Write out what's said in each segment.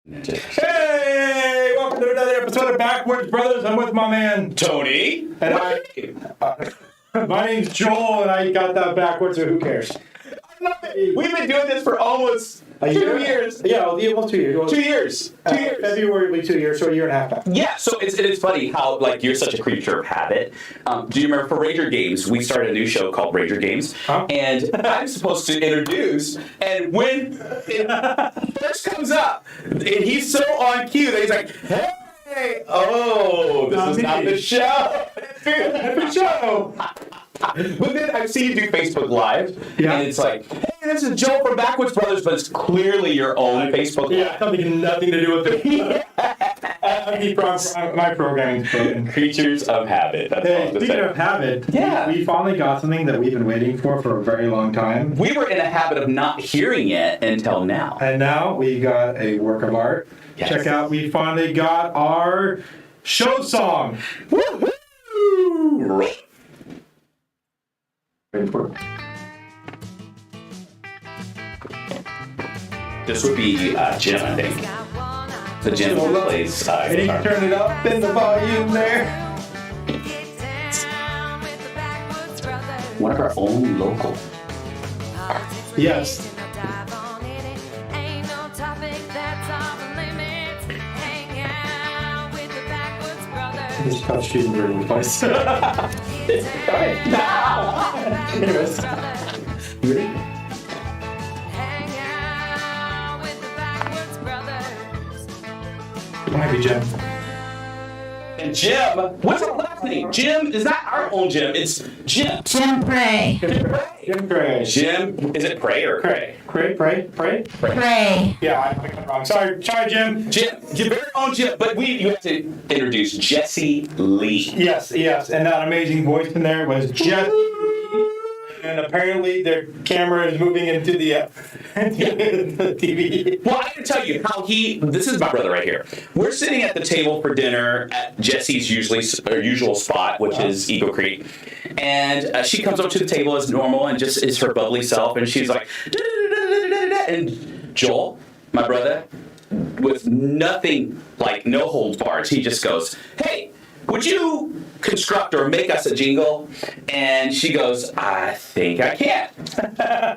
Hey, welcome to another episode of Backwoods Brothers. I'm with my man Tony. And my name's Joel, and I got that backwards, so who cares? We've been doing this for almost 2 years. Yeah, almost 2 years. 2 years. 2 years. February will be 2 years, so a year and a half now. Yeah, so it is funny how, you're such a creature of habit. Do you remember for Ranger Games, we started a new show called Ranger Games, and I'm supposed to introduce, and when it first comes up, and he's so on cue that he's like, hey, this is not the show. It's the show. But then I see you do Facebook Live, and it's like, hey, this is Joe from Backwoods Brothers, but it's clearly your own Facebook Live. Yeah, nothing to do with it. My programming's broken. Creatures of habit. That's Hey, speaking of habit, we finally got something that we've been waiting for a very long time. We were in a habit of not hearing it until now. And now we got a work of art. Yes. Check out, we finally got our show song. Woo-hoo! This would be Jim, I think. The Jim who plays And you can turn it up in the volume there. One of our own local. Yes. This touch she's in the wrong place. Alright. Anyways. You ready? It might be Jim. And Jim, what's our last name? Jim is not our own Jim, it's Jim. Jim Pray. Jim Gray. Jim, is it Pray or Cray? Pray? Pray. Yeah, I got it wrong. Sorry, Jim. Jim, your very own Jim, but you have to introduce Jesse Lee. Yes, and that amazing voice in there was Jesse. And apparently their camera is moving into the TV. Well, I can tell you how this is my brother right here. We're sitting at the table for dinner at Jesse's usual spot, which is Eagle Creek. And she comes up to the table as normal and just is her bubbly self. And she's like, and Joel, my brother, with nothing, no holds bars, he just goes, hey, would you construct or make us a jingle? And she goes, I think I can.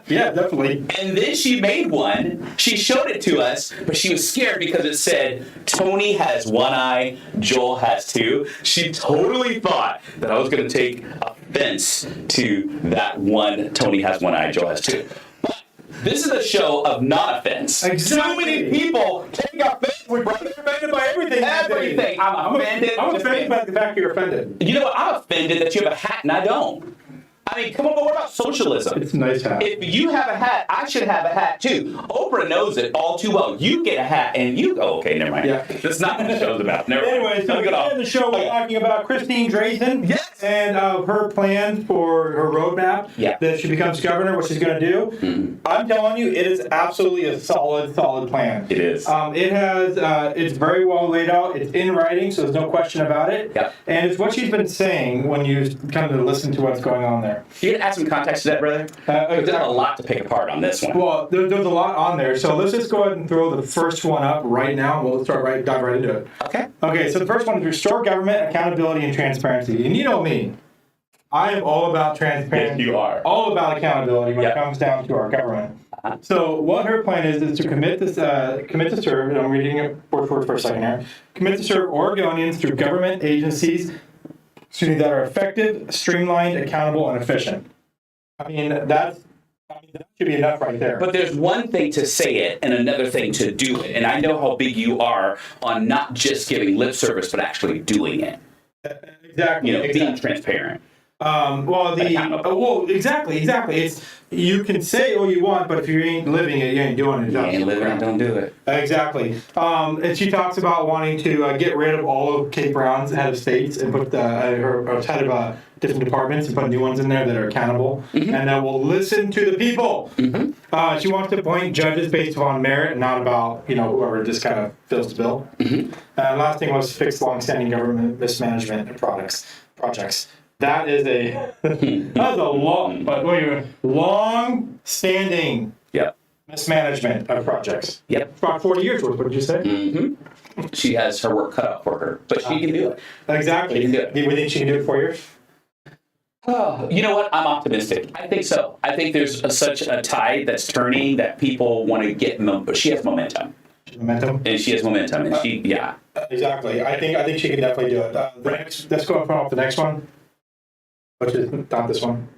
Yeah, definitely. And then she made one. She showed it to us, but she was scared because it said, Tony has one eye, Joel has two. She totally thought that I was going to take offense to that one, Tony has one eye, Joel has two. But this is a show of not offense. Exactly. So many people take offense. We're offended by everything. Everything. I'm offended. I'm offended by the fact you're offended. You know what? I'm offended that you have a hat and I don't. I mean, come on, but what about socialism? It's a nice hat. If you have a hat, I should have a hat too. Oprah knows it all too well. You get a hat and you go, okay, never mind. Yeah. That's not what the show's about. Never mind. Anyway, so in the show, we're talking about Christine Drazan. Yes. And her plan for her roadmap that she becomes governor, what she's going to do. Mm-hmm. I'm telling you, it is absolutely a solid plan. It is. It's very well laid out. It's in writing, so there's no question about it. Yep. And it's what she's been saying when you kind of listen to what's going on there. You can add some context to that, brother? There's a lot to pick apart on this one. Well, there's a lot on there, so let's just go ahead and throw the first one up right now. We'll dive right into it. Okay, so the first one is restore government accountability and transparency. And you know me, I am all about transparency. Yes, you are. All about accountability when it comes down to our government. So what her plan is to commit to serve, and I'm reading it word for a second here, commit to serve Oregonians through government agencies that are effective, streamlined, accountable, and efficient. I mean, that should be enough right there. But there's one thing to say it and another thing to do it. And I know how big you are on not just giving lip service, but actually doing it. Exactly. Being transparent. Exactly. It's you can say all you want, but if you ain't living it, you ain't doing it. You ain't living it, don't do it. Exactly. And she talks about wanting to get rid of all of Kate Brown's head of states and put her head of different departments and put new ones in there that are accountable and that will listen to the people. Mm-hmm. She wants to appoint judges based upon merit, not about whoever just kind of fills the bill. Mm-hmm. Last thing was fix long-standing government mismanagement and projects. That is a long-standing mismanagement of projects. Yep. About 40 years worth, what did you say? Mm-hmm. She has her work cut out for her, but she can do it. Exactly. She can do it. Do you think she can do it in 4 years? Oh, you know what? I'm optimistic. I think so. I think there's such a tide that's turning that people want to get she has momentum. Momentum. And she has momentum, and yeah. Exactly. I think she can definitely do it. Let's go off the next one, which is not this one.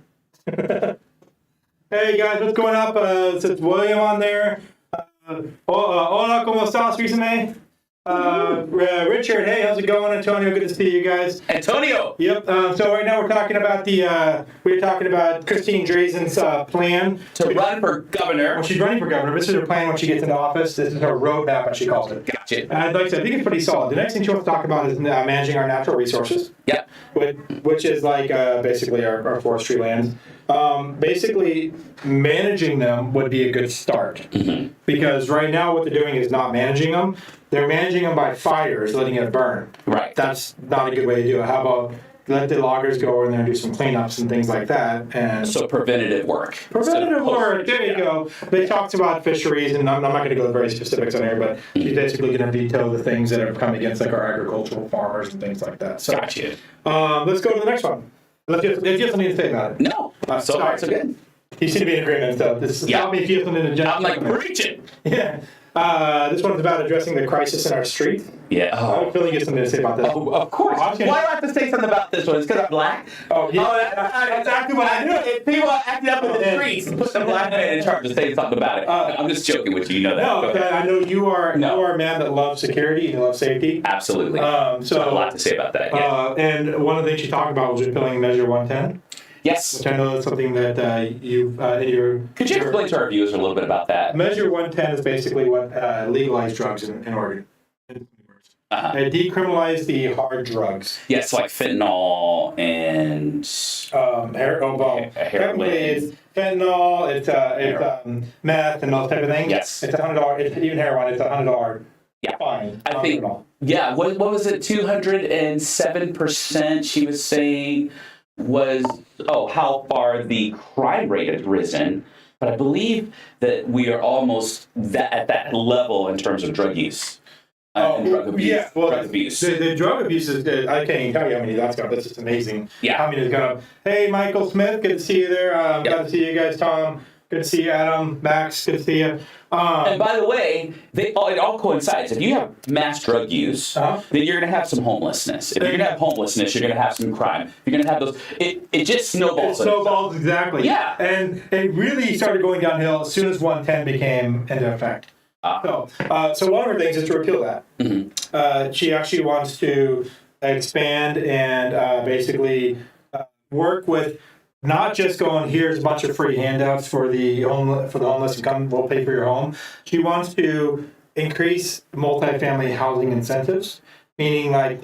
Hey guys, what's going up? It says William on there. Hola, ¿cómo estás, Rizame? Richard, hey, how's it going? Antonio, good to see you guys. Antonio! Yep. So right now we're talking about Christine Drazen's plan To run for governor. Well, she's running for governor. This is her plan when she gets into office. This is her roadmap, as she calls it. Gotcha. And like I said, I think it's pretty solid. The next thing she wants to talk about is managing our natural resources. Yep. Which is like basically our forestry lands. Basically, managing them would be a good start. Mm-hmm. Because right now what they're doing is not managing them. They're managing them by fires, letting it burn. Right. That's not a good way to do it. How about let the loggers go in there and do some cleanups and things like that? And So preventative work. preventative work, there you go. They talked about fisheries, and I'm not going to go very specifics on here, but she's basically going to veto the things that have come against like our agricultural farmers and things like that. So, Gotcha. let's go to the next one. Let's just something to say about it. No. So far, so good. You seem to be in agreement. So this is tell me if you have something to I'm like, preaching. Yeah. This one's about addressing the crisis in our street. Yeah. I have a feeling you have something to say about this. Oh, of course. Why do I have to say something about this one? It's because I'm black? Oh, yeah. That's exactly what I do. If people are acting up in the streets, put the black man in charge to say something about it. I'm just joking with you. You know that. No, I know you are a man that loves security and you love safety. Absolutely. So a lot to say about that. Yeah. And one of the things you talked about was repealing Measure 110. Yes. Which I know is something that you've in your... Could you explain to our viewers a little bit about that? Measure 110 is basically what legalized drugs in Oregon. It decriminalized the hard drugs. Yes, like fentanyl and... heroin. It's fentanyl, it's meth and those type of things. Yes. It's $100, it's even heroin, it's $100 fine. I think, what was it, 207% she was saying was, how far the crime rate has risen. But I believe that we are almost at that level in terms of drug use. And drug abuse. Yeah, well, drug abuse. The drug abuse is, I can't even tell you how many that's gone. That's just amazing. Yeah. How many has gone up. Hey, Michael Smith, good to see you there. Glad to see you guys, Tom. Good to see you, Adam. Max, good to see you. And by the way, it all coincides. If you have mass drug use, then you're going to have some homelessness. If you're going to have homelessness, you're going to have some crime. If you're going to have those, it just snowballs. It snowballs, exactly. Yeah. And it really started going downhill as soon as 110 became into effect. So one of her things is to repeal that. Mm-hmm. She actually wants to expand and basically work with not just going, here's a bunch of free handouts for the homeless and come, we'll pay for your home. She wants to increase multifamily housing incentives, meaning like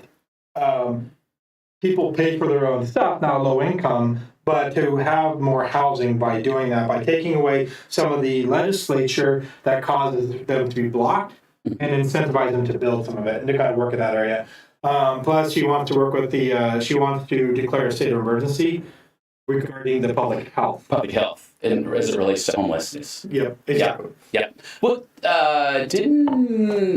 people pay for their own stuff, not low income, but to have more housing by doing that, by taking away some of the legislature that causes them to be blocked and incentivize them to build some of it and to kind of work in that area. Plus, she wants to work with she wants to declare a state of emergency regarding the public health. Public health, and as it relates to homelessness. Yep, exactly. Yeah. Well, didn't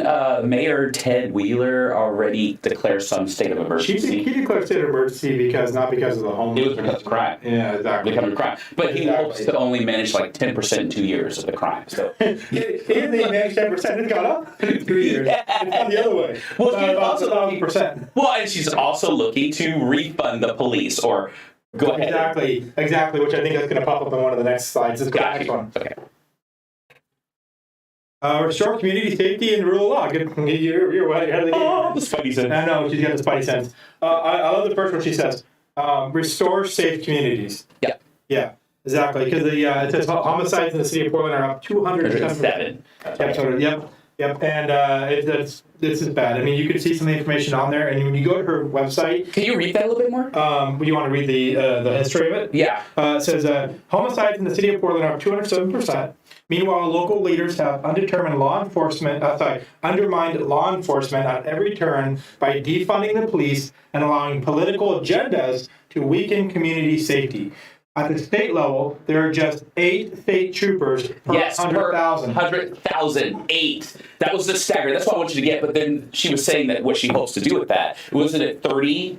Mayor Ted Wheeler already declare some state of emergency? He declared state of emergency not because of the homeless. It was because of crime. Yeah, exactly. Because of crime. But he hopes to only manage like 10% in 2 years of the crime. So he managed 10%. It's gone up in 3 years. Yeah. It's gone the other way. Well, she's also 1,000%. Well, and she's also looking to refund the police or. Go ahead. Exactly, which I think is going to pop up on one of the next slides. Let's go to the next one. Okay. Restore community safety and rule of law. Good. You're ahead of the game. Oh, the spidey sense. I know, she's got the spidey sense. I love the first one she says. Restore safe communities. Yeah. Yeah, exactly. Because it says homicides in the city of Portland are up 207. Yep. And this is bad. I mean, you could see some of the information on there, and when you go to her website... Can you read that a little bit more? You want to read the history of it? Yeah. It says, homicides in the city of Portland are up 207%. Meanwhile, local leaders have undermined law enforcement at every turn by defunding the police and allowing political agendas to weaken community safety. At the state level, there are just 8 state troopers per Yes, 100,000. 100,000, 8. That was the stagger. That's what I want you to get. But then she was saying that what she hopes to do with that, wasn't it 30?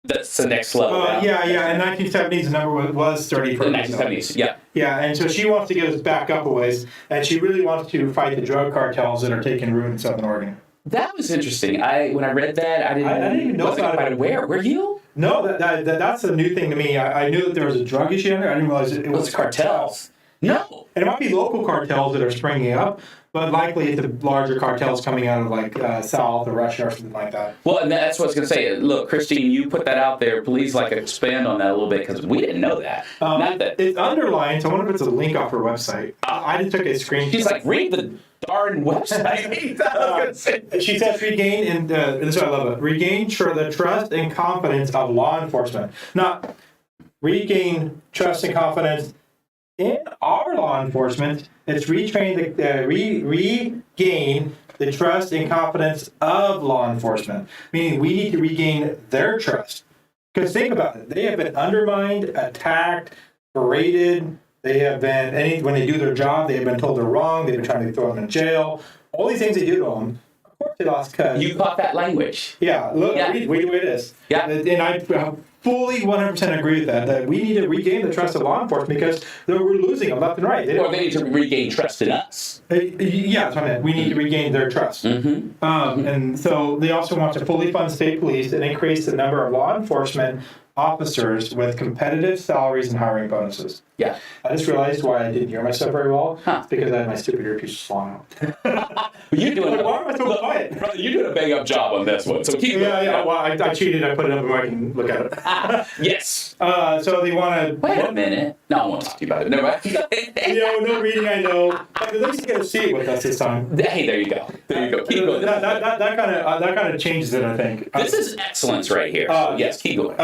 That's the next level. Yeah. In 1970s, the number was 30 per In the 1970s, yeah. Yeah, and so she wants to get us back up a ways, and she really wants to fight the drug cartels that are taking root in Southern Oregon. That was interesting. When I read that, I didn't even know about it. Where? Were you? No, that's a new thing to me. I knew that there was a drug issue in there. I didn't realize it was cartels. No. And it might be local cartels that are springing up, but likely it's the larger cartels coming out of like South or Russia or something like that. Well, and that's what I was going to say. Look, Christine, you put that out there. Please expand on that a little bit because we didn't know that. Not that it's underlined, so I wonder if it's a link off her website. I just took a screenshot. She's like, read the darn website. She says regain, and this is what I love it. Regain the trust and confidence of law enforcement. Not regain trust and confidence in our law enforcement. It's regain the trust and confidence of law enforcement. Meaning we need to regain their trust. Because think about it. They have been undermined, attacked, berated. They have been, when they do their job, they have been told they're wrong. They've been trying to throw them in jail. All these things they do to them. Of course they lost cut. You caught that language. Yeah. Look, read the way it is. Yeah. And I fully 100% agree with that we need to regain the trust of law enforcement because we're losing them left and right. Or they need to regain trust in us. Yeah, that's what I meant. We need to regain their trust. Mm-hmm. And so they also want to fully fund state police and increase the number of law enforcement officers with competitive salaries and hiring bonuses. Yeah. I just realized why I didn't hear myself very well. It's because I had my stupid earpiece falling out. You're doing why am I so quiet? Brother, you're doing a bang up job on this one. So keep going. Yeah. Well, I cheated. I put it up and I can look at it. Yes. So they want to... Wait a minute. No, I won't talk to you about it. Never mind. No reading, I know. But at least you get to see it with us this time. Hey, there you go. Keep going. That kind of changes it, I think. This is excellence right here. Yes, keep going.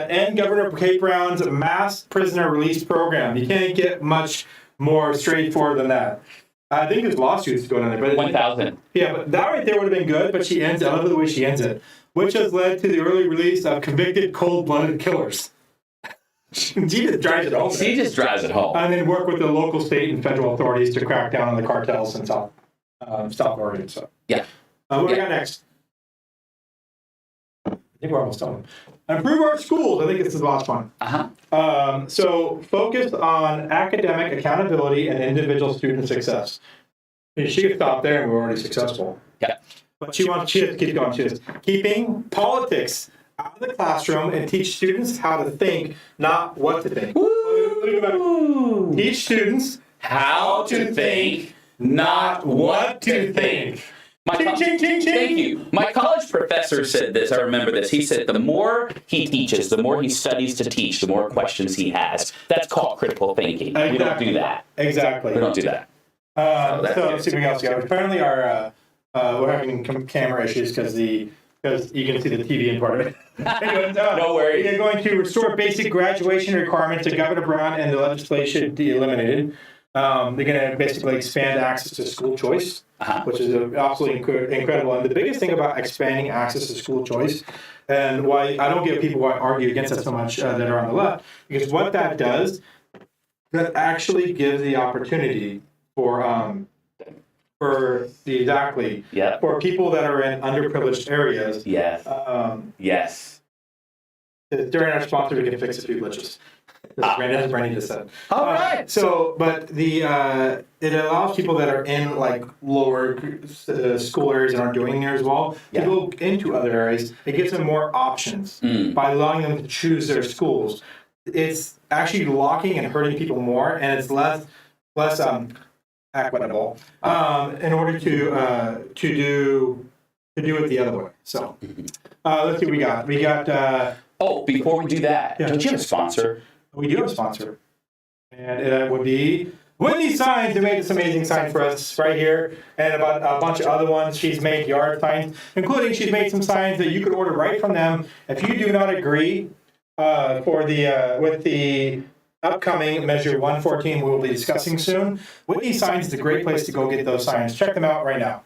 And Governor Kate Brown's mass prisoner release program. You can't get much more straightforward than that. I think there's lawsuits going on there. But 1,000. Yeah, but that right there would have been good, but she ends it. I love the way she ends it. Which has led to the early release of convicted cold-blooded killers. She just drives it home. She just drives it home. And then work with the local, state, and federal authorities to crack down on the cartels in South Oregon. So. Yeah. What do we got next? I think we're almost done. Improve our schools. I think this is the last one. So focus on academic accountability and individual student success. She could stop there and we're already successful. Yeah. But she has to keep going. She is keeping politics out of the classroom and teach students how to think, not what to think. Woo! Teach students how to think, not what to think. Thank you. My college professor said this. I remember this. He said the more he teaches, the more he studies to teach, the more questions he has. That's called critical thinking. Exactly. We don't do that. Exactly. We don't do that. So let's see what else we got. Apparently, we're having camera issues because you can see the TV in part of it. Anyway, no worries. They're going to restore basic graduation requirements that Governor Brown and the legislation eliminated. They're going to basically expand access to school choice, which is absolutely incredible. And the biggest thing about expanding access to school choice, and why I don't get people who argue against that so much that are on the left, because what that does, that actually gives the opportunity for people that are in underprivileged areas. Yes. Yes. During our sponsor, we can fix a few glitches. As Brandy just said. All right. But it allows people that are in lower school areas and aren't doing there as well to go into other areas. It gives them more options by allowing them to choose their schools. It's actually locking and hurting people more, and it's less equitable in order to do it the other way. So let's see what we got. We got. Before we do that, don't you have a sponsor? We do have a sponsor, and it would be Whitney Signs, who made this amazing sign for us right here, and about a bunch of other ones. She's made yard signs, including she's made some signs that you could order right from them. If you do not agree with the upcoming Measure 114 we will be discussing soon, Whitney Signs is a great place to go get those signs. Check them out right now.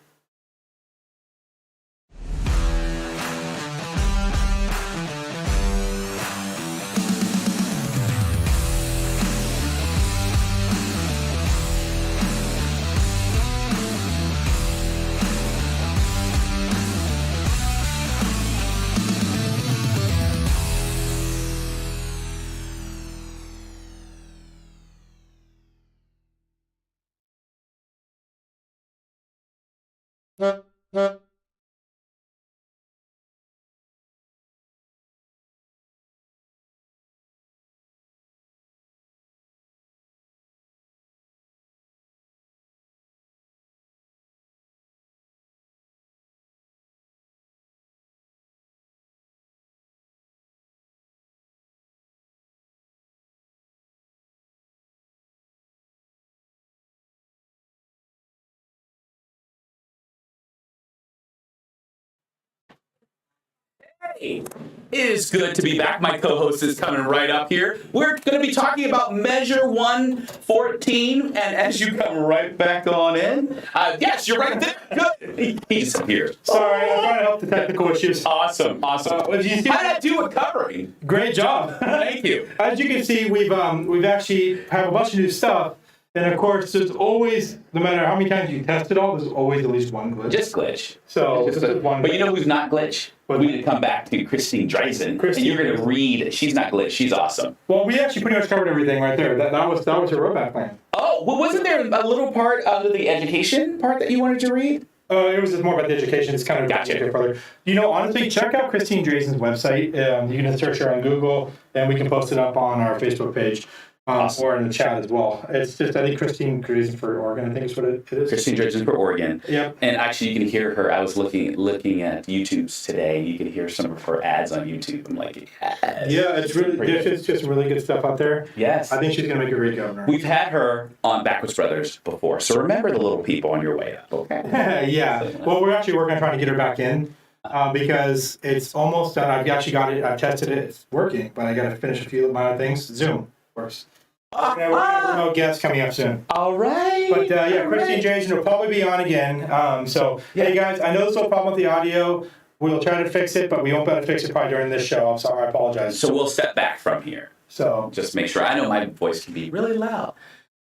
Hey, it is good to be back. My co-host is coming right up here. We're going to be talking about Measure 114, and as you come right back on in, yes, you're right there. Good. He's here. Sorry, I'm trying to help the technical issues. Awesome. How How did I do with covering? Great job. Thank you. As you can see, we've actually have a bunch of new stuff. And of course, there's always, no matter how many times you test it all, there's always at least one glitch. Just glitch. So, Just this is one. But you know who's not glitch? We need to come back to Christine Dreisen, and you're going to read. She's not glitch. She's awesome. Well, we actually pretty much covered everything right there. That was your roadmap plan. Oh, well, wasn't there a little part under the education part that you wanted to read? It was just more about the education. It's kind of Gotcha. further. You know, honestly, check out Christine Dreisen's website. You can search her on Google, and we can post it up on our Facebook page. Awesome. Or in the chat as well. It's just, I think Christine Dreisen for Oregon, I think is what it is. Christine Dreisen for Oregon. Yep. And actually, you can hear her. I was looking at YouTube's today. You can hear some of her ads on YouTube. I'm like, yes. Yeah, it's just really good stuff out there. Yes. I think she's going to make a great governor. We've had her on Backwoods Brothers before, so remember the little people on your way up, okay? Yeah. Well, we're actually working on trying to get her back in because it's almost done. I've actually got it. I've tested it. It's working, but I got to finish a few of my other things. Zoom works. We're going to have remote guests coming up soon. All right. But Christine Dreisen will probably be on again. Hey guys, I know there's a little problem with the audio. We'll try to fix it, but we won't be able to fix it probably during this show. I'm sorry, I apologize. So we'll step back from here. So just make sure. I know my voice can be really loud.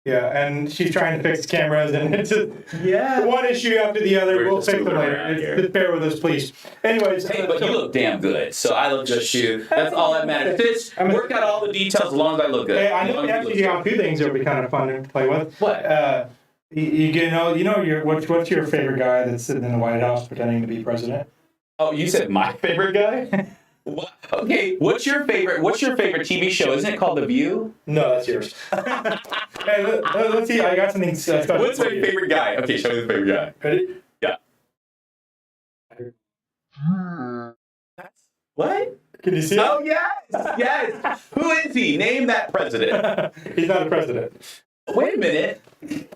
yeah, and she's trying to fix cameras, and it's just Yeah. one issue after the other. We'll just fix them moving later. around here. Just bear with us, please. Anyways, Hey, but you look damn good, so I look good too. That's all that matters. Just work out all the details as long as I look good. Hey, I know we actually got two things that would be kind of fun to play with. What? What's your favorite guy that's sitting in the White House pretending to be president? Oh, you said my favorite guy? What? Okay, what's your favorite TV show? Isn't it called The View? No, that's yours. Hey, let's see. I got something special. What's my favorite guy? Okay, show me the favorite guy. Ready? Yeah. What? Can you see it? Oh, yes! Yes! Who is he? Name that president. He's not a president. Wait a minute.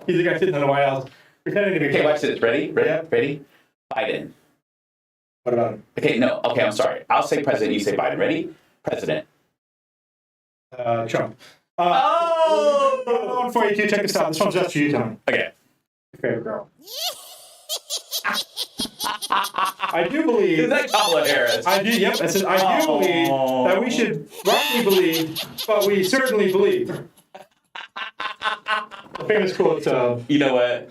He's a guy sitting in the White House pretending to be Okay, president. watch this. Ready? Yeah. Ready? Biden. What about him? Okay, no. Okay, I'm sorry. I'll say president, you say Biden. Ready? President. Trump. Oh! One for you too. Check this out. This one's just for you, Tony. Okay. Your favorite girl. I do believe. Is that Kamala Harris? I do. Yep. I said I do believe that we should rightly believe, but we certainly believe. The famous quote of. You know what?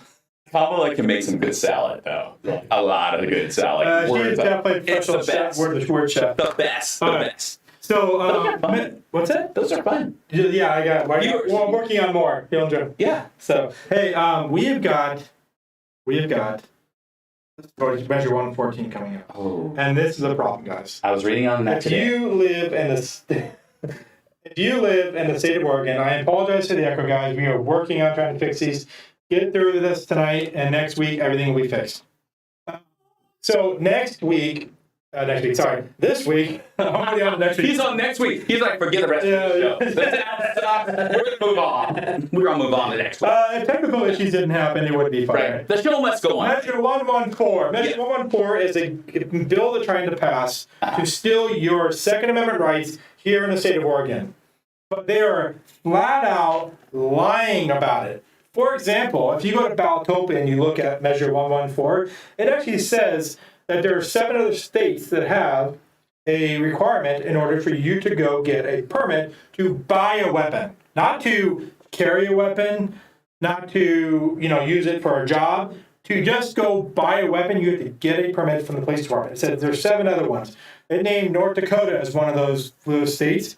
Kamala can make some good salad, though. A lot of good salad. She is definitely a It's the professional chef. best. Word chef. The best. The All right. best. So, Those are fun. what's that? Those are fun. Yeah, I got. Well, You- I'm working on more. You'll enjoy. Yeah. So, hey, we have got Measure 114 coming up, Oh. and this is a problem, guys. I was reading on that If today. you live in the state of Oregon, I apologize for the echo, guys. We are working on trying to fix these. Get through this tonight, and next week everything will be fixed. So this week, I'm already on next week. He's on next week. He's like, forget the rest of the show. We're going to move on. We're going to move on to next week. If technical issues didn't happen, it would be fine. Right. The show must go on. Measure 114. Measure 114 is a bill they're trying to pass to steal your Second Amendment rights here in the state of Oregon. But they are flat out lying about it. For example, if you go to Baltopia and you look at Measure 114, it actually says that there are 7 other states that have a requirement in order for you to go get a permit to buy a weapon. Not to carry a weapon, not to use it for a job. To just go buy a weapon, you have to get a permit from the police department. It says there's 7 other ones. It named North Dakota as one of those states.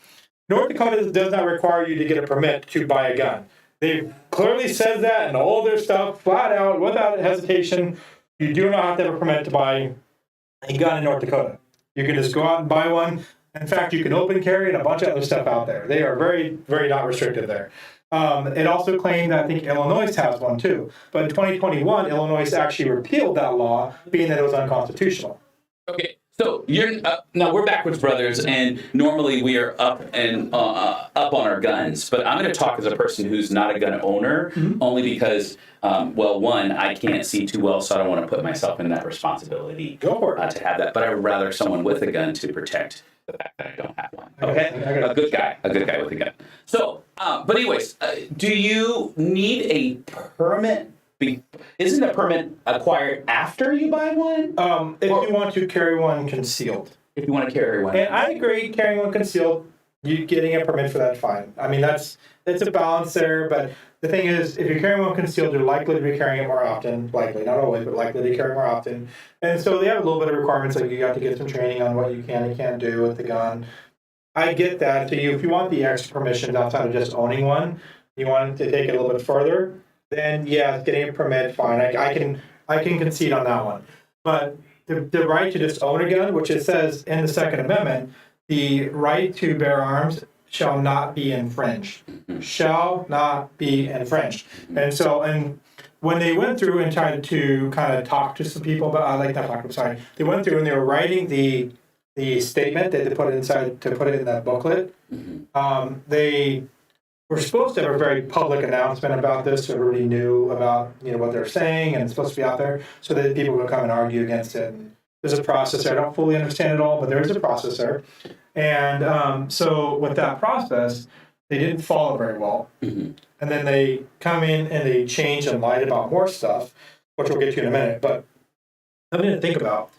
North Dakota does not require you to get a permit to buy a gun. They clearly says that in all their stuff, flat out, without hesitation. You do not have to have a permit to buy a gun in North Dakota. You can just go out and buy one. In fact, you can open carry and a bunch of other stuff out there. They are very, very not restricted there. It also claimed that I think Illinois has one too. But in 2021, Illinois actually repealed that law, being that it was unconstitutional. Okay, so you're now we're Backwoods brothers, and normally we are up on our guns. But I'm going to talk as a person who's not a gun owner, only because, well, one, I can't see too well, so I don't want to put myself in that responsibility. Go for it. To have that. But I would rather someone with a gun to protect the fact that I don't have one. Okay, a good guy with a gun. So, but anyways, do you need a permit? Isn't a permit acquired after you buy one? If you want to carry one concealed. If you want to carry one. And I agree, carrying one concealed, you getting a permit for that, fine. I mean, it's a balance there, but the thing is, if you're carrying one concealed, you're likely to be carrying it more often. Likely, not always, but likely to carry more often. And so they have a little bit of requirements, like you have to get some training on what you can and can't do with the gun. I get that. So if you want the extra permissions outside of just owning one, you want to take it a little bit further, then yeah, getting a permit, fine. I can concede on that one. But the right to just own a gun, which it says in the Second Amendment, the right to bear arms shall not be infringed. Shall not be infringed. And so, and when they went through and tried to kind of talk to some people about, they went through and they were writing the statement that they put inside to put it in that booklet. They were supposed to have a very public announcement about this, so everybody knew about what they're saying, and it's supposed to be out there so that people would come and argue against it. And there's a process there. I don't fully understand it all, but there is a process there. And so with that process, they didn't follow very well. And then they come in and they change and lied about more stuff, which we'll get to in a minute. But something to think about.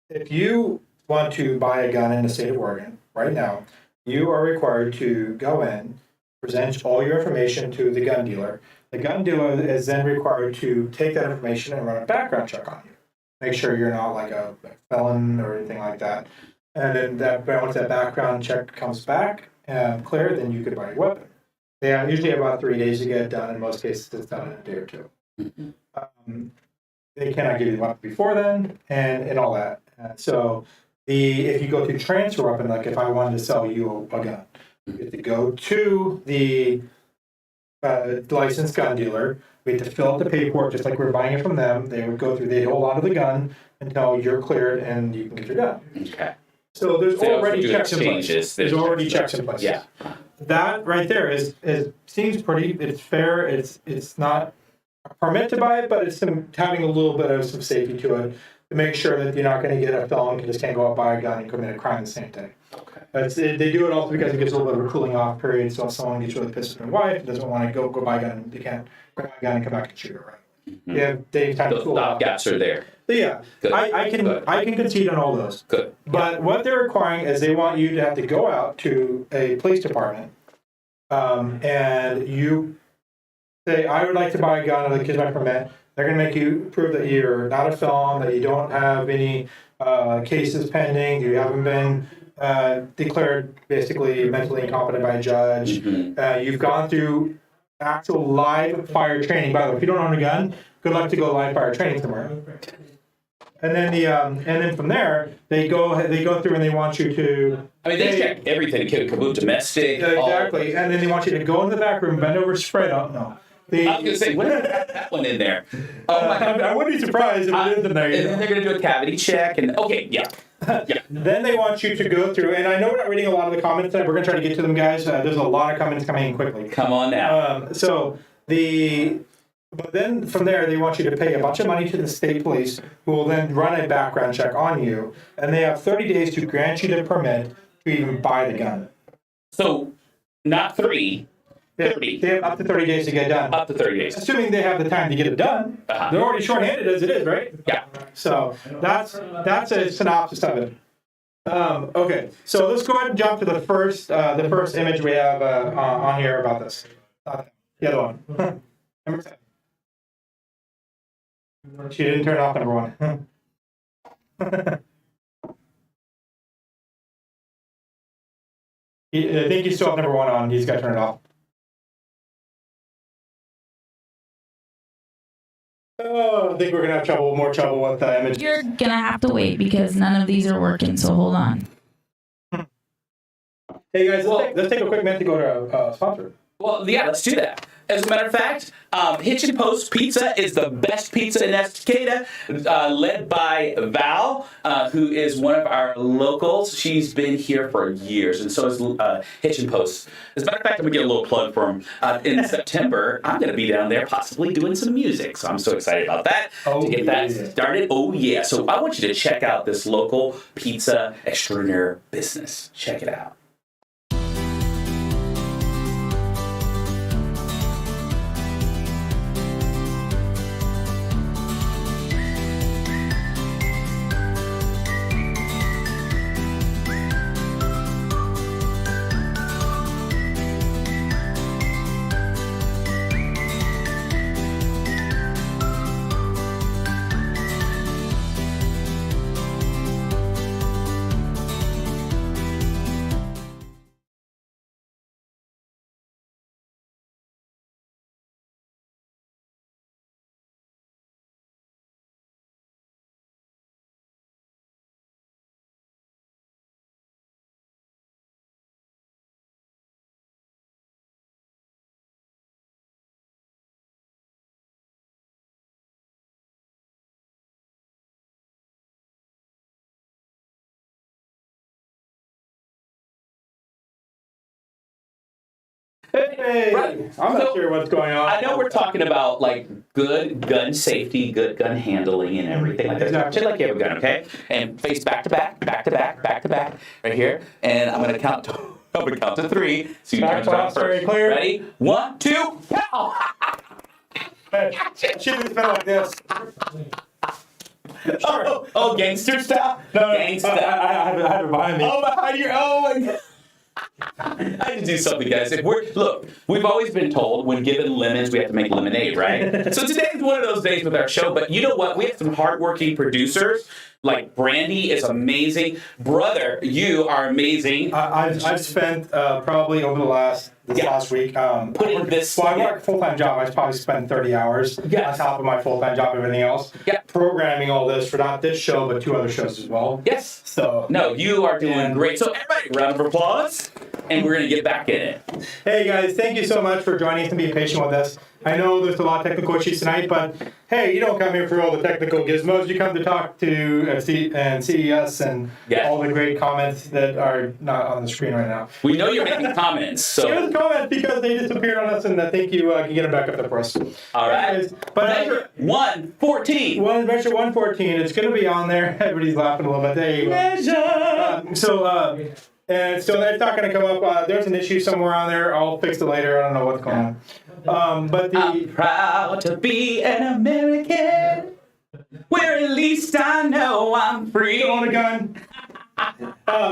If you want to buy a gun in the state of Oregon right now, you are required to go in, present all your information to the gun dealer. The gun dealer is then required to take that information and run a background check on you. Make sure you're not like a felon or anything like that. And then once that background check comes back clear, then you could buy a weapon. They usually have about 3 days to get it done. In most cases, it's done in a day or two. They cannot give you the weapon before then, and all that. So if you go to transfer weapon, like if I wanted to sell you a gun, you have to go to the licensed gun dealer. We have to fill out the paperwork just like we're buying it from them. They'd hold on to the gun until you're cleared and you can get your gun. Okay. So there's already checks in place. There's already checks in place. Yeah. That right there seems pretty. It's fair. It's not a permit to buy it, but it's having a little bit of some safety to it to make sure that you're not going to get a felon who just can't go out and buy a gun and commit a crime the same day. Okay. They do it also because it gives a little bit of a cooling off period. So if someone gets really pissed at their wife and doesn't want to go buy a gun, they can't grab a gun and come back and shoot her. Right. Yeah, they time to cool off. Gaps are there. So yeah, I can concede on all those. Good. But what they're requiring is they want you to have to go out to a police department, and you say, "I would like to buy a gun. Here's my permit." They're going to make you prove that you're not a felon, that you don't have any cases pending, you haven't been declared basically mentally incompetent by a judge. You've gone through actual live fire training. By the way, if you don't own a gun, good luck to go live fire training somewhere. And then and then from there they go through and they want you to. I mean, they check everything. Kaboom, domestic. Exactly, and then they want you to go into the back room, bend over, spread out. No. I was going to say, when did that one in there? Oh my God. I wouldn't be surprised if it is in there. And then they're going to do a cavity check. And okay, yeah. Then they want you to go through, and I know we're not reading a lot of the comments tonight. We're going to try to get to them, guys. There's a lot of comments coming in quickly. Come on now. But then from there, they want you to pay a bunch of money to the state police, who will then run a background check on you, and they have 30 days to grant you the permit to even buy the gun. So, not 3. 30. They have up to 30 days to get it done. Up to 30 days. Assuming they have the time to get it done. They're already short-handed as it is, right? Yeah. So that's a synopsis of it. Okay, so let's go ahead and jump to the first image we have on here about this. The other one. Number 7. She didn't turn off number 1. I think you still have number 1 on. He's got to turn it off. Oh, I think we're gonna have more trouble with images. You're gonna have to wait because none of these are working, so hold on. Hey guys, let's take a quick minute to go to our sponsor. Well, yeah, let's do that. As a matter of fact, Hitch and Post Pizza is the best pizza in Estacada, led by Val, who is one of our locals. She's been here for years, and so is Hitch and Post. As a matter of fact, I'm going to get a little plug for them. In September, I'm going to be down there possibly doing some music, so I'm so excited about that to get that started. Oh, yeah. So I want you to check out this local pizza extraordinaire business. Check it out. Hey, Right. I'm not So, sure what's going on. I know we're talking about like good gun safety, good gun handling, and everything like that. Exactly. Just like you have a gun, okay? And face back to back, back to back, back to back, right here. And I'm gonna count. I'm gonna count to 3. So you Back can class, start first. very clear. Ready? 1, 2, pow! Hey, should be spelled like this. Oh, gangster style? No, Gangsta. I have it behind me. Oh, behind your own. I had to do something, guys. Look, we've always been told when given lemons, we have to make lemonade, right? So today's one of those days with our show. But you know what? We have some hardworking producers. Like Brandy is amazing. Brother, you are amazing. I've spent probably over this last week Putting this. Well, I work a full-time job. I probably spend 30 hours on top of my full-time job, everything else. Yeah. Programming all this for not this show, but 2 other shows as well. Yes. So No, you are doing great. So everybody, round of applause, and we're gonna get back in it. hey guys, thank you so much for joining us and being patient with us. I know there's a lot of technical issues tonight, but hey, you don't come here for all the technical gizmos. You come to talk to CES and all the great comments that are not on the screen right now. We know you're making comments, Give so us comments because they disappeared on us, and I think you can get them back up there for us. all right. Anyways, but Measure 114. Measure 114. It's going to be on there. Everybody's laughing a little bit. There you go. Measure. And so that's not going to come up. There's an issue somewhere on there. I'll fix it later. I don't know what's going on. But I'm proud to be an American, where at least I know I'm free. on a gun.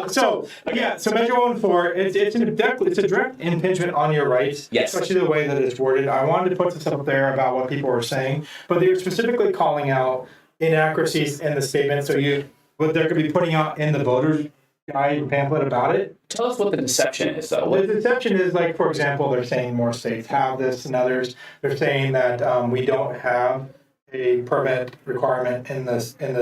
So measure 114. It's a direct impingement on your rights. Yes. Especially the way that it's worded. I wanted to put this up there about what people were saying, but they're specifically calling out inaccuracies in the statement. So what they're going to be putting out in the voters guide and pamphlet about it. Tell us what the deception is, though. The deception is, like, for example, they're saying more states have this and others. They're saying that we don't have a permit requirement in the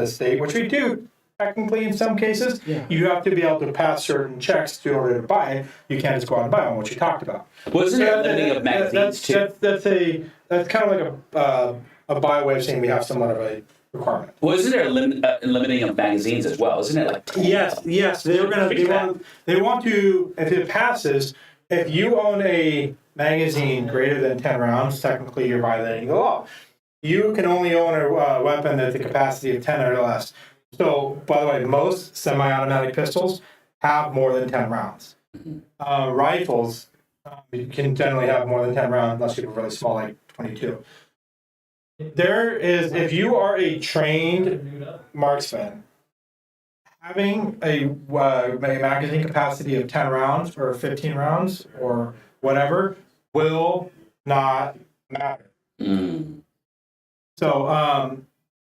state, which we do technically in some cases. Yeah. You have to be able to pass certain checks in order to buy it. You can't just go out and buy one, which you talked about. Wasn't there a limiting of magazines too? That's kind of like a byway of saying we have somewhat of a requirement. Well, isn't there a limiting of magazines as well? Isn't it like 10? Yes. They want to, if it passes, if you own a magazine greater than 10 rounds, technically you're violating the law. You can only own a weapon that's a capacity of 10 or less. So, by the way, most semi-automatic pistols have more than 10 rounds. Rifles, you can generally have more than 10 rounds unless you're really small, like 22. If you are a trained marksman, having a magazine capacity of 10 rounds or 15 rounds or whatever will not matter. So,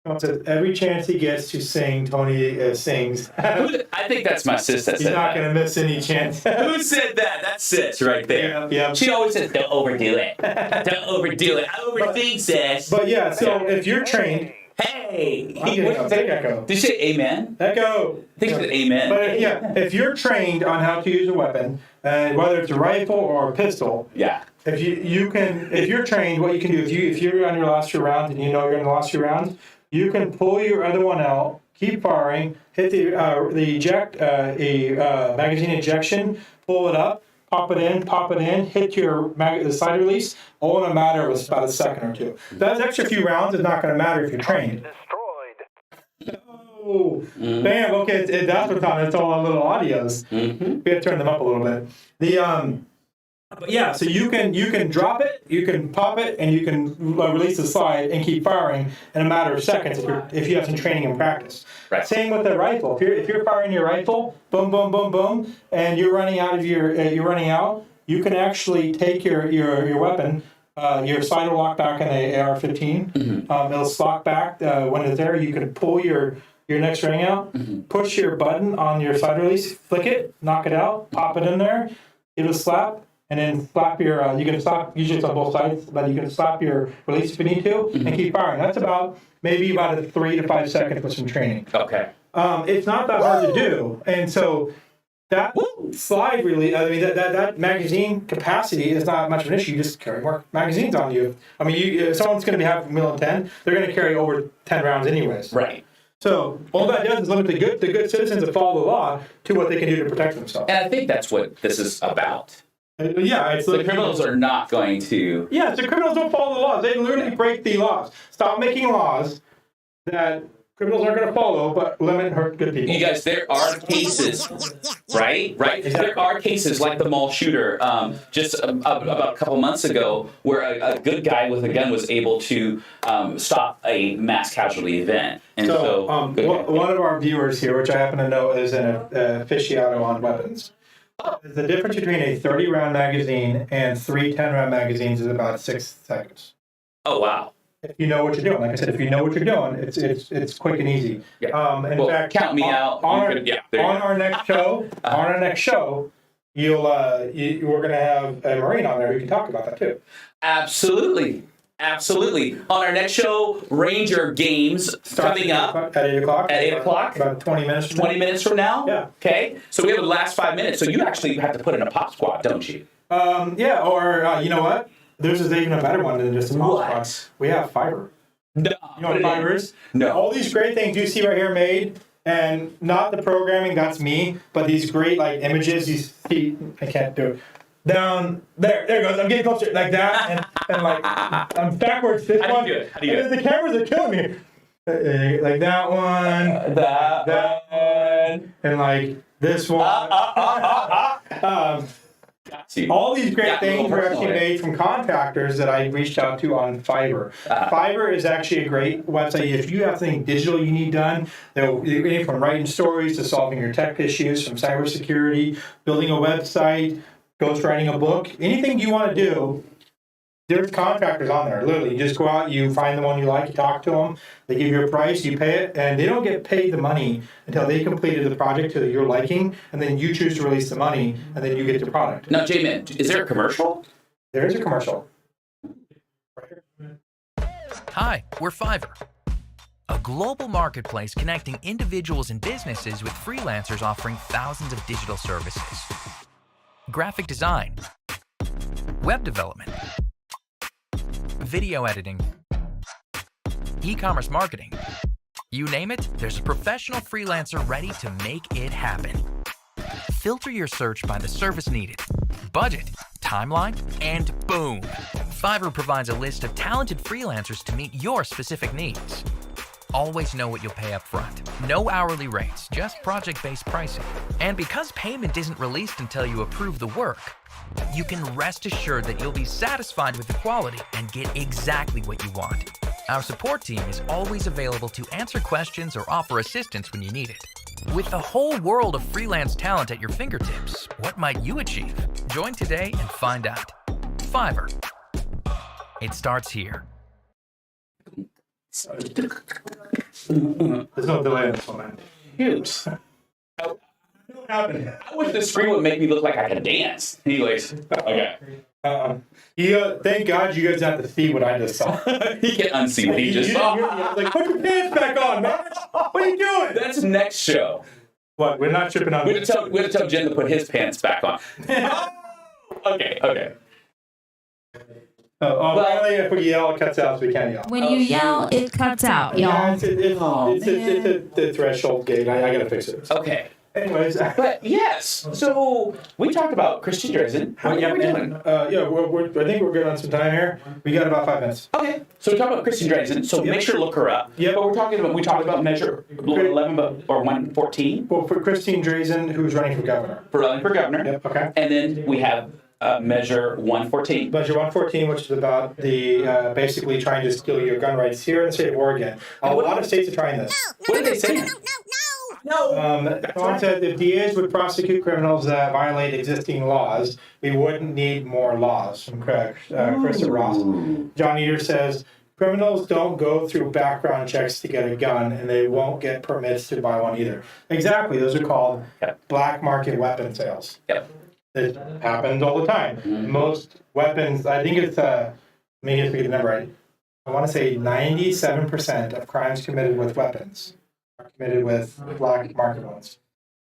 So every chance he gets to sing, Tony sings. I think that's my sis that He's said not that. going to miss any chance. Who said that? That's sis right there. Yeah. She always says, don't overdo it. Don't overdo it. I overthink, sis. But yeah, so if you're trained, Hey. I'm getting a big echo. Did you say amen? Echo. I think you said amen. But yeah, if you're trained on how to use a weapon, whether it's a rifle or a pistol, Yeah. if you're trained, what you can do if you're on your last few rounds and you know you're in the last few rounds, you can pull your other one out, keep firing, hit the magazine ejection, pull it up, pop it in, hit the side release, all in a matter of about a second or two. That extra few rounds is not going to matter if you're trained. Oh, bam! Okay, that's what's on. It's all little audios. We have to turn them up a little bit. But yeah, so you can drop it, you can pop it, and you can release the slide and keep firing in a matter of seconds if you have some training and practice. Right. Same with the rifle. If you're firing your rifle, boom, boom, boom, boom, and you're running out, you can actually take your weapon. Your slide will lock back in the AR-15. It'll lock back when it's there. You can pull your next ring out, push your button on your slide release, flick it, knock it out, pop it in there, give it a slap. And then slap your, you can slap, usually it's on both sides, but you can slap your release if you need to, and keep firing. That's maybe about a 3 to 5 seconds with some training. Okay. It's not that hard to do. And so that slide really, that magazine capacity is not much of an issue. You just carry more magazines on you. I mean, if someone's going to have a mill and 10, they're going to carry over 10 rounds anyways. Right. So all that does is limit the good citizens that follow the law to what they can do to protect themselves. And I think that's what this is about. Yeah, it's The criminals are not going to. Yeah, the criminals don't follow the laws. They literally break the laws. Stop making laws that criminals aren't going to follow, but limit and hurt good people. You guys, there are cases, right? Right? Exactly. There are cases like the mall shooter just about a couple months ago where a good guy with a gun was able to stop a mass casualty event. And so one of our viewers here, which I happen to know is an aficionado on weapons, the difference between a 30-round magazine and 3 10-round magazines is about 6 seconds. Oh, wow. If you know what you're doing. Like I said, if you know what you're doing, it's quick and easy. Yeah. In fact, count me out. On our next show, we're going to have a Marine on there who can talk about that too. Absolutely. On our next show, Ranger Games coming up at 8 o'clock. At 8 o'clock? About 20 minutes. 20 minutes from now? Yeah. Okay. So we have the last 5 minutes. So you actually have to put in a pop squad, don't you? Yeah. Or you know what? There's even a better one than just a pop squad. We have Fiverr. No. You know what Fiverr is? No. All these great things you see right here made, and not the programming, that's me, but these great images. You see, I can't do it. Down there it goes. I'm getting closer, like that, and I'm backwards. This How one. do you do it? How do you do it? The cameras are killing me. Like that one, that one, and this one. All these great things were actually made from contractors that I reached out to on Fiverr. Fiverr is actually a great website. If you have something digital you need done, anything from writing stories to solving your tech issues, from cybersecurity, building a website, ghostwriting a book, anything you want to do, there's contractors on there. Literally, you just go out, you find the one you like, you talk to them, they give you a price, you pay it, and they don't get paid the money until they completed the project to your liking, and then you choose to release the money, and then you get the product. Now, J-Man, is there a commercial? There is a commercial. Hi, we're Fiverr, a global marketplace connecting individuals and businesses with freelancers offering thousands of digital services. Graphic design, web development, video editing, e-commerce marketing. You name it, there's a professional freelancer ready to make it happen. Filter your search by the service needed, budget, timeline, and boom! Fiverr provides a list of talented freelancers to meet your specific needs. Always know what you'll pay up front. No hourly rates, just project-based pricing. And because payment isn't released until you approve the work, you can rest assured that you'll be satisfied with the quality and get exactly what you want. Our support team is always available to answer questions or offer assistance when you need it. With the whole world of freelance talent at your fingertips, what might you achieve? Join today and find out. Fiverr. It starts here. There's no delay in this one, man. Huge. What happened? I wish the screen would make me look like I could dance. Anyways, okay. Thank God you guys have to see what I just saw. He can unsee what he just saw. Like, put your pants back on, man. What are you doing? That's next show. What? We're not tripping on. We had to tell Jen to put his pants back on. Okay. Apparently if we yell, it cuts out, so we can't yell. When you yell, it cuts out, y'all. It's a threshold gate. I gotta fix it. Okay. Anyways. But yes, so we talked about Christian Dresden. How are we doing? I think we're good on some time here. We got about 5 minutes. Okay. So we talked about Christian Dresden. So make sure to look her up. Yeah. But we talked about measure 11 or 114. Well, for Christine Drazen, who's running for governor. For governor. Yep. Okay. And then we have measure 114. Measure 114, which is about the basically trying to steal your gun rights here in the state of Oregon. A lot of states are trying this. What did they say? No. Someone said if DAs would prosecute criminals that violate existing laws, we wouldn't need more laws. From Chris Ross. John Eater says criminals don't go through background checks to get a gun, and they won't get permits to buy one either. Exactly. Those are called black market weapon sales. Yep. It happens all the time. Most weapons, I think it's, let me get the number right. I want to say 97% of crimes committed with weapons are committed with black market ones.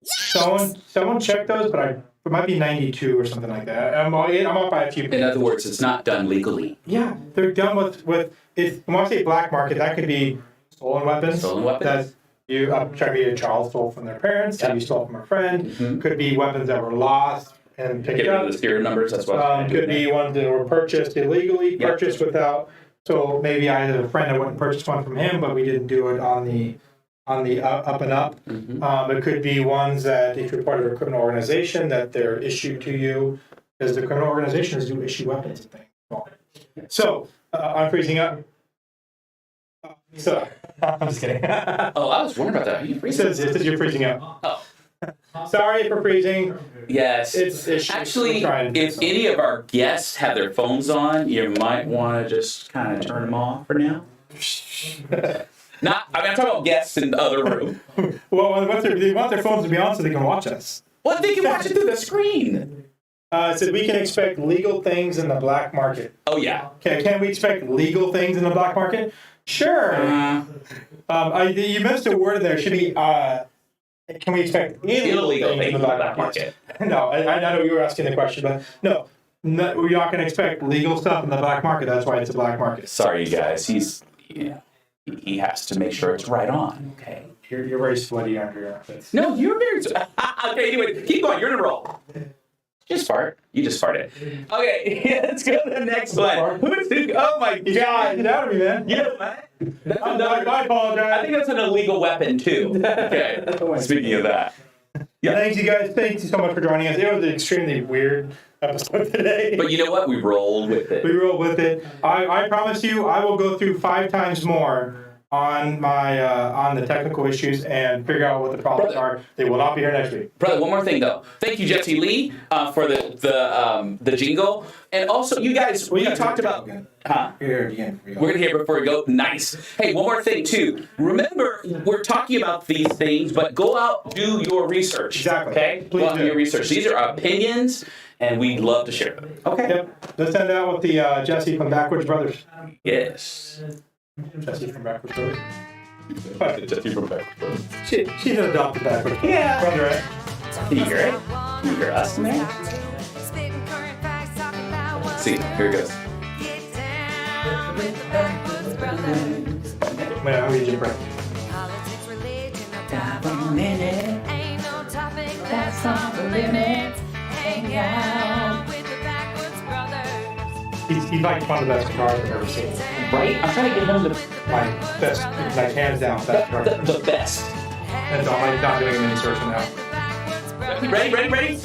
Someone check those, but it might be 92 or something like that. I'm off by a few. In other words, it's not done legally. Yeah, they're done with it's, when I say black market, that could be stolen weapons. Stolen weapons. That you try to be a child stole from their parents, or you stole from a friend. Could be weapons that were lost and picked Get rid up. of the serial numbers. That's what. Could be ones that were purchased illegally, purchased without. So maybe I had a friend that went and purchased one from him, but we didn't do it on the up and up. It could be ones that if you're part of a criminal organization that they're issued to you, because the criminal organizations do issue weapons and things. So I'm freezing up. So I'm just kidding. Oh, I was wondering about that. Are you freezing? It says you're freezing up. Oh. Sorry for freezing. Yes. It's actually, if any of our guests have their phones on, you might want to just kind of turn them off for now. I'm talking about guests in the other room. Well, they want their phones to be on so they can watch us. Well, they can watch it through the screen. It said we can expect legal things in the black market. Oh, yeah. Okay, can we expect legal things in the black market? Sure. You missed a word there. It should be, can we expect illegal things in the black market? No, I know you were asking the question, but no, we're not going to expect legal stuff in the black market. That's why it's a black market. Sorry, you guys. He has to make sure it's right on. Okay. You're very sweaty under your outfits. No, you're very. Okay, anyway, keep going. You're in a roll. Just fart. You just farted. Okay, let's go to the next one. Oh my God! Get out of me, man. You know what? I apologize. I think that's an illegal weapon too. Okay. Speaking of that. Yeah. Thanks, you guys. Thank you so much for joining us. It was an extremely weird episode today. But you know what? We rolled with it. We rolled with it. I promise you, I will go through 5 times more on my on the technical issues and figure out what the problems are. They will not be here next week. Brother, one more thing though. Thank you, Jesse Lee, for the jingle, and also you guys. We talked about. Here again. We're gonna hear it before we go. Nice. Hey, one more thing too. Remember, we're talking about these things, but go out, do your research. Exactly. Okay. Please go out, do do your research. These are opinions, and we'd love to share them. Okay. Yep. Let's end out with the Jesse from Backwoods Brothers. Yes. Jesse from Backwoods Brothers. Jesse from Backwoods Brothers. She's an adopted Backwoods brother. Yeah. Brother, right? Can you hear it? Can you hear us, man? See, here it goes. Wait, I'll read your breath. Ain't no topic that's off the limits. Hang out with the Backwoods Brothers. He's like one of the best guitars I've ever seen. Right? I'm trying to get him to My best, like hands down, best guitar. the best. And I'm not doing any searching now. Ready?